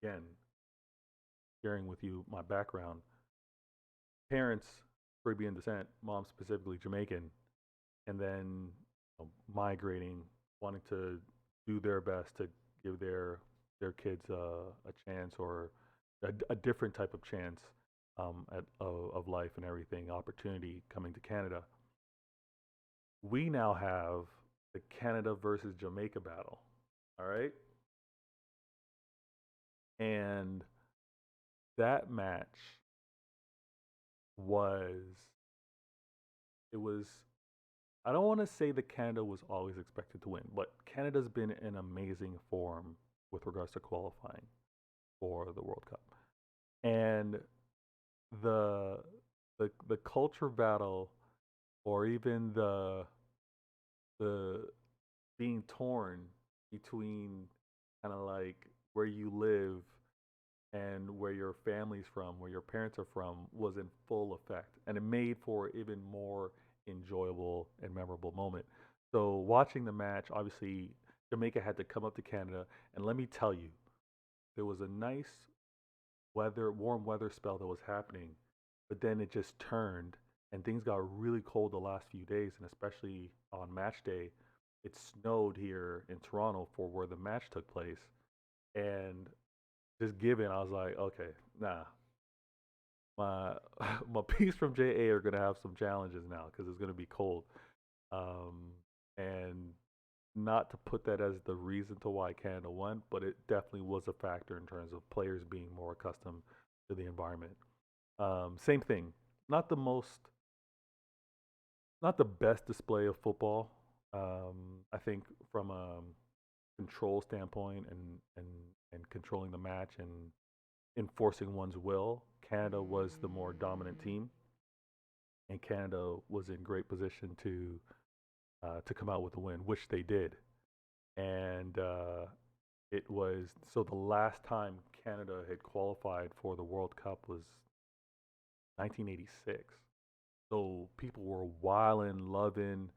again, sharing with you my background. Parents, Caribbean descent, mom specifically Jamaican, and then migrating, wanting to do their best to give their kids a chance or a different type of chance of life and everything, opportunity coming to Canada. We now have the Canada versus Jamaica battle. All right. And that match was, it was, I don't want to say that Canada was always expected to win, but Canada's been in amazing form with regards to qualifying for the World Cup. And the the culture battle or even the being torn between kind of like where you live and where your family's from, where your parents are from, was in full effect. And it made for even more enjoyable and memorable moment. So watching the match, obviously Jamaica had to come up to Canada, and let me tell you, there was a nice warm weather spell that was happening, but then it just turned and things got really cold the last few days, and especially on match day, it snowed here in Toronto for where the match took place. And just given, I was like, okay, nah, my my piece from JA are gonna have some challenges now because it's gonna be cold. And not to put that as the reason to why Canada won, but it definitely was a factor in terms of players being more accustomed to the environment. Same thing, not the most, not the best display of football. I think from a control standpoint and controlling the match and enforcing one's will, Canada was the more dominant team, and Canada was in great position to come out with a win, which they did. And it was so the last time Canada had qualified for the World Cup was 1986. So people were wilding, loving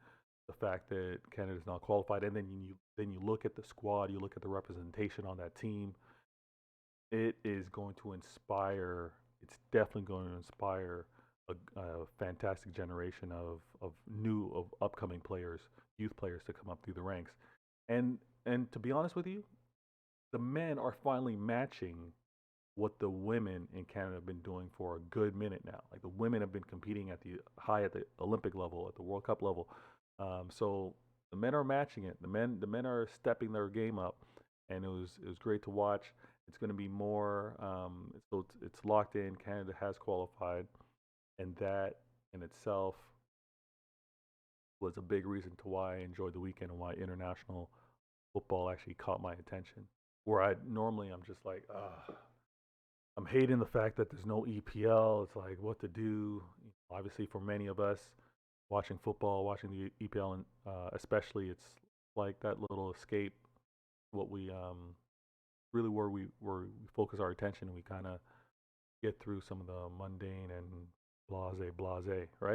the fact that Canada's not qualified, and then you look at the squad, you look at the representation on that team. It is going to inspire. It's definitely going to inspire a fantastic generation of upcoming players, youth players to come up through the ranks. And to be honest with you, the men are finally matching what the women in Canada have been doing for a good minute now. Like the women have been competing at the Olympic level, at the World Cup level. So the men are matching it. The men are stepping their game up, and it was great to watch. It's going to be more. So it's locked in. Canada has qualified, and that in itself was a big reason to why I enjoyed the weekend and why international football actually caught my attention. Where I normally I'm just like, I'm hating the fact that there's no EPL. It's like what to do. Obviously, for many of us, watching football, watching the EPL, and especially, it's like that little escape. What we really where we focus our attention and we kind of get through some of the mundane and blase, right?